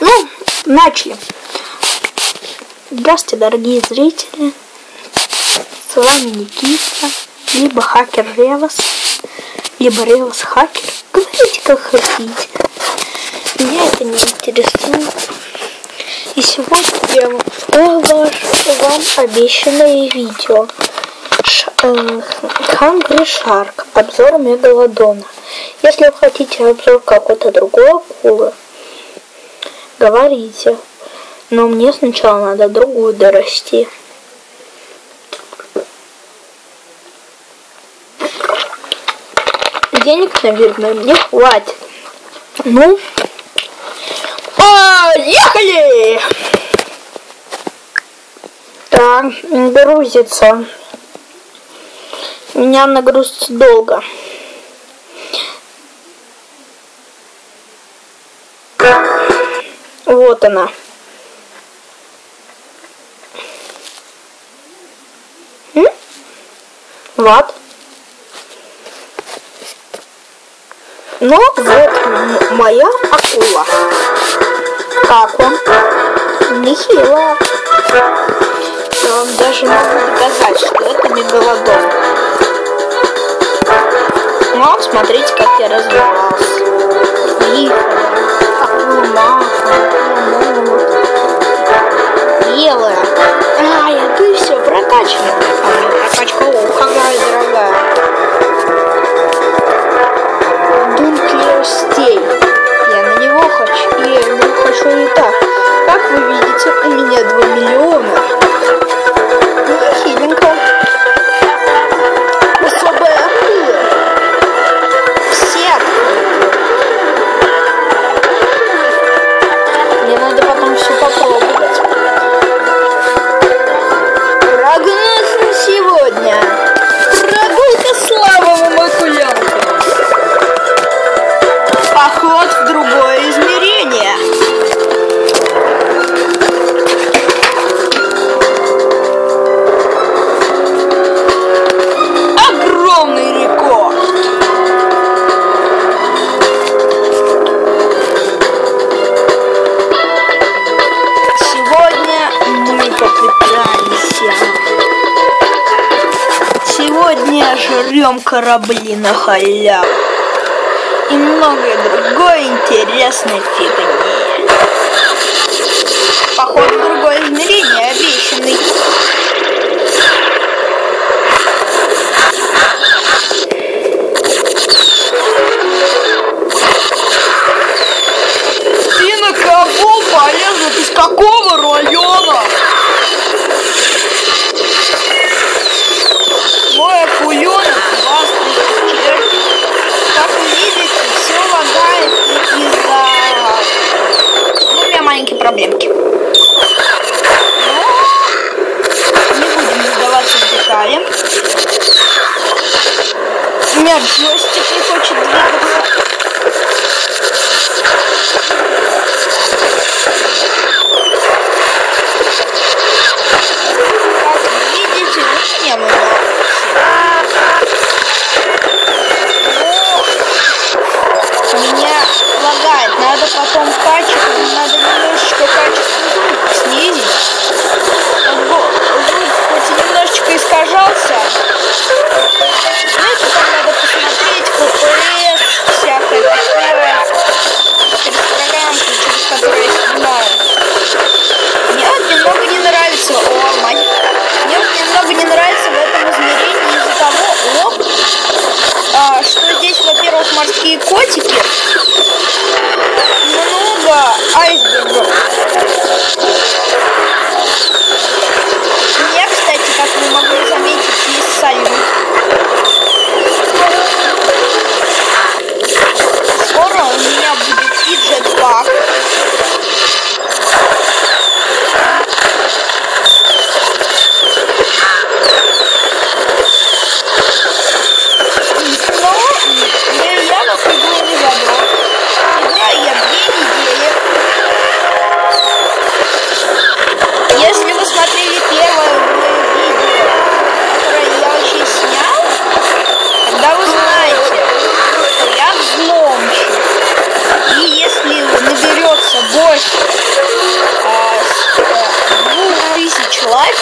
Ну, начали. Здравствуйте, дорогие зрители. С вами Никита, либо хакер Ревас, либо Ревас хакер. Говорите, как хотите. Меня это не интересует. И сегодня я вам обещанное видео. Hungry Shark. Обзор Мегалодона. Если вы хотите обзор какой-то другой акулы, говорите. Но мне сначала надо другую дорасти. Денег, наверное, не хватит. Ну, поехали! Так, грузится. Меня нагрузится долго. Вот она. Вот. Ну, вот моя акула. Как вам? Нехило. Я вам даже могу доказать, что это мегалодон. Вот, смотрите, как я развивался. И акула маха, белая. А ты все прокачано. Прокачка, какая дорогая. Стей. Я на него хочу. Я его хочу не так. Как вы видите, у меня 2 миллиона. Хиленько. Особая акула. Все открыты. Мне надо потом все попробовать. Прогноз на сегодня. Прогулка с лавовым акулянком. Поход в другое измерение. Огромный рекорд. Сегодня мы попытаемся. Сегодня жрем корабли на халяву. И многое другой интересной фигни. Поход в другое измерение обещанный. Ты на кого полезут? Из какого района? Мой акуленок вас встречает. Как вы видите, все лагает из-за... Ну, у меня маленькие проблемки. Но не будем задаваться в детали. У меня джойстик не хочет двигаться.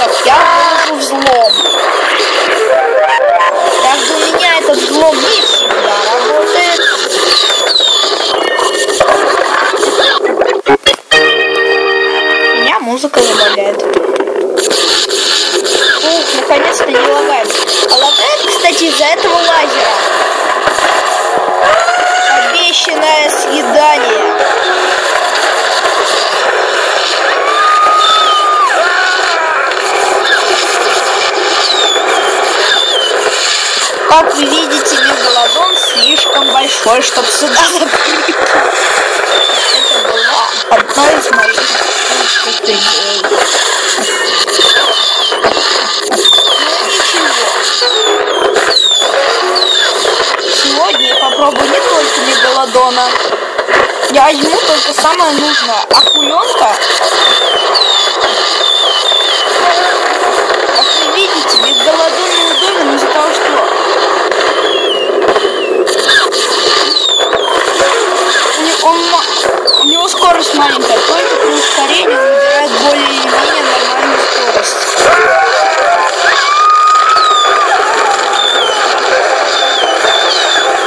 Так, я вижу взлом. Правда, у меня этот взлом не всегда работает. Меня музыка забавляет. Ух, наконец-то не лагает. А лагает, кстати, из-за этого лазера. Обещанное съедание. Как вы видите, мегалодон слишком большой, чтобы сюда закрыть. Это была одна из моих лучших идей. Ну ничего. Сегодня я попробую не только мегалодона. Я возьму только самое нужное. Акуленка. Как вы видите, мегалодон неудобен из-за того, что у него скорость маленькая, только при ускорении он набирает более или менее нормальную скорость.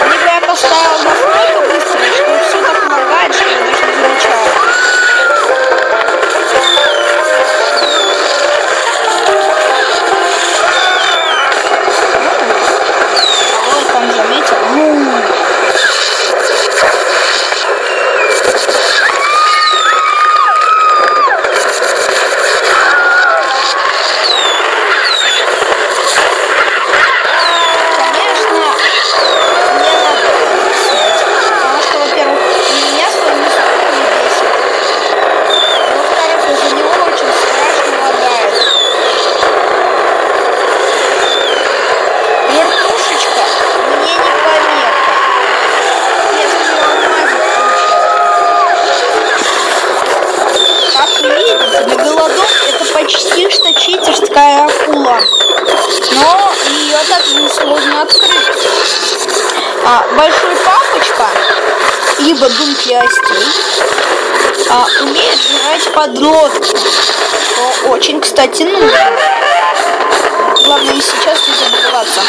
Либо я поставил настолько быстро, что все так лагает, что я даже не замечаю. А вот он заметил. Почти что читерская акула, но ее также несложно открыть. Большой папочка, либо Думплиостей, умеет жрать подлодки, что очень, кстати, нужно. Главное сейчас не забываться.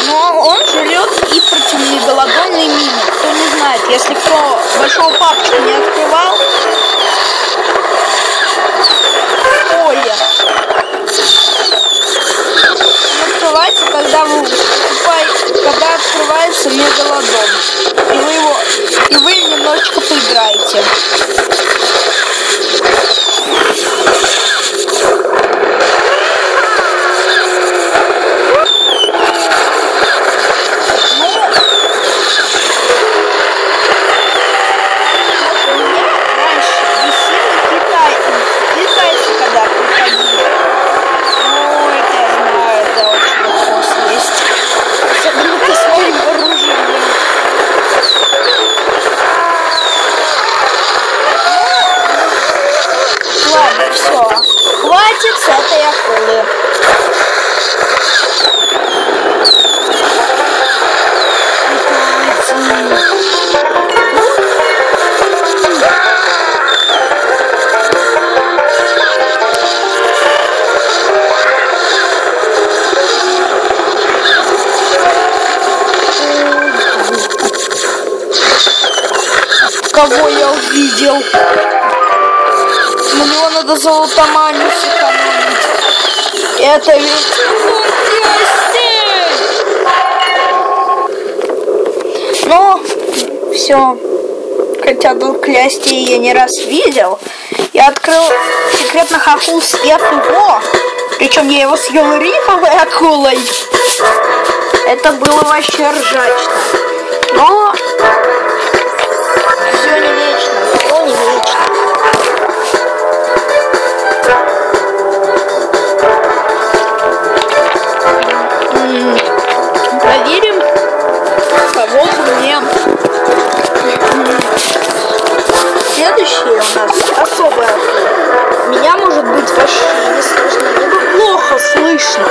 Но он жрет и противомегалодонные мины. Кто не знает, если кто большого папочку не открывал, открывается, когда открывается мегалодон, и вы немножечко поиграете. Хватит с этой акулы. Кого я увидел? На него надо золотоманию сэкономить. Это ведь Думплиостей! Ну, все. Хотя Думплиостей я не раз видел. Я открыл секретных акул с его. Причем я его съел рифовой акулой. Это было вообще ржачно. Но все не вечно. Все не вечно. Проверим, кого мне. Следующее у нас особая акула. Меня, может быть, вообще не слышно, либо плохо слышно.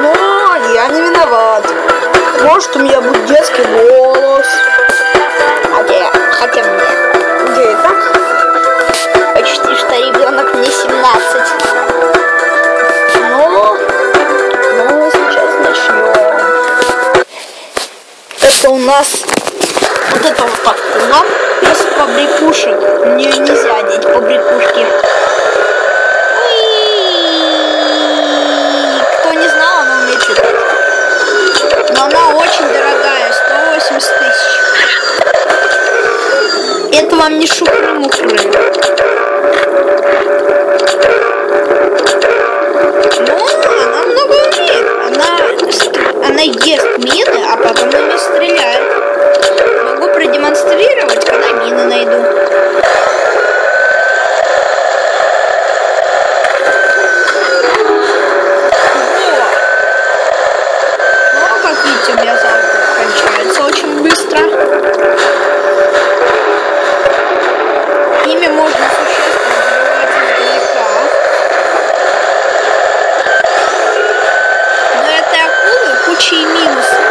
Но я не виноват. Может, у меня будет детский голос. Хотя мне. Да и так почти что что у нас вот это вот акула без побрякушек. Мне нельзя одеть побрякушки. Кто не знал, она умеет летать. Но она очень дорогая, 180 тысяч. Это вам не шухры-мухры. Но она много умеет. Она ест мины, а потом ими стреляет. Могу продемонстрировать, когда мины найду. Ну, как видите, у меня залп кончается очень быстро. Ими можно существенно взрывать издалека. Но этой акулы куча и минусов.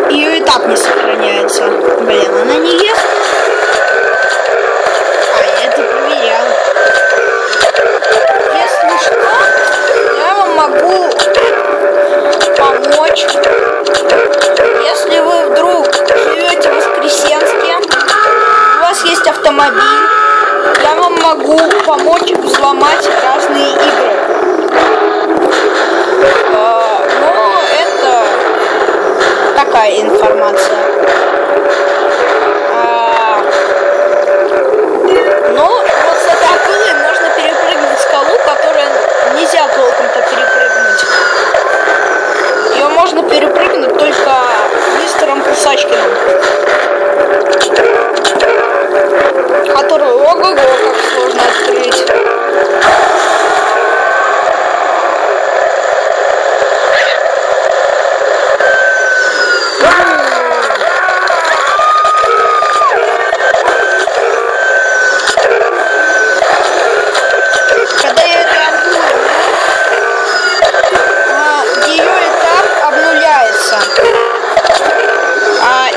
Ее и так не сохраняется. Блин, она не ест. А я это проверял. Если что, я вам могу помочь. Если вы вдруг живете в Воскресенске, у вас есть автомобиль, я вам могу помочь взломать разные игры. Но это такая информация. Но вот с этой акулой можно перепрыгнуть скалу, которую нельзя толком-то перепрыгнуть. Ее можно перепрыгнуть только мистером Кусачкиным, который ого-го как сложно открыть. Когда я это ее этап обнуляется,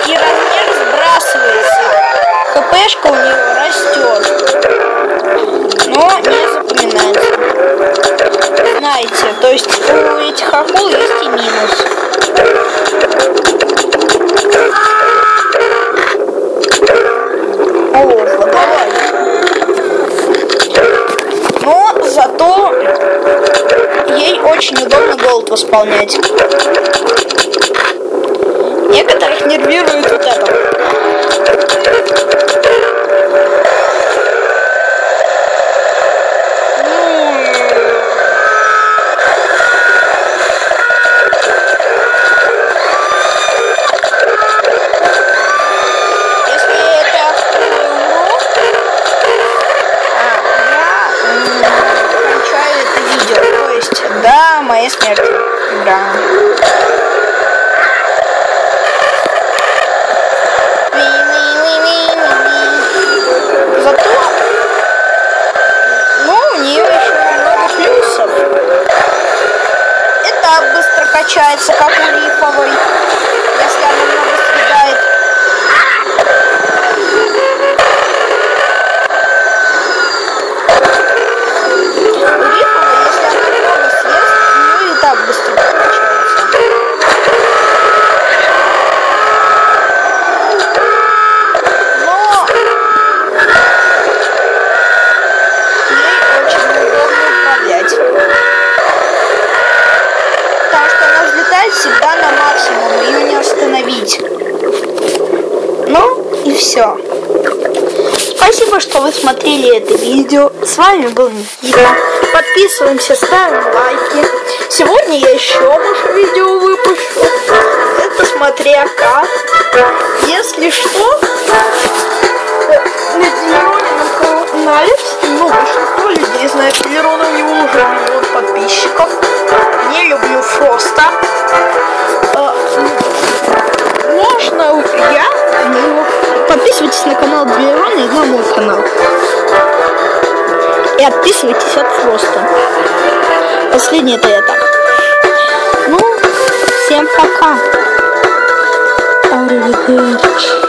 и размер сбрасывается. ХПшка у нее растет, но не запоминается. Знаете, то есть у этих акул есть и минус. О, давай. Но зато ей очень удобно голд восполнять. Некоторых нервирует вот это. Да, моей смерти. Да. Зато, ну, у нее еще много плюсов. Это быстро качается, как у рифовой, если она много съедает. Быстро прокачивается. Но ей очень удобно управлять. Потому что она взлетает всегда на максимум, ее не остановить. Ну и все. Спасибо, что вы смотрели это видео. С вами был Никита. Подписываемся, ставим лайки. Сегодня я еще, может, видео выпущу. Это смотря как. Если что, на Делеронином канале, ну, большинство людей знает Делерона, у него уже 1 миллион подписчиков. Не люблю Фроста. Можно подписывайтесь на канал Делерона и на мой канал. И отписывайтесь от Фроста. Последний это я так. Ну, всем пока. Arrivederci.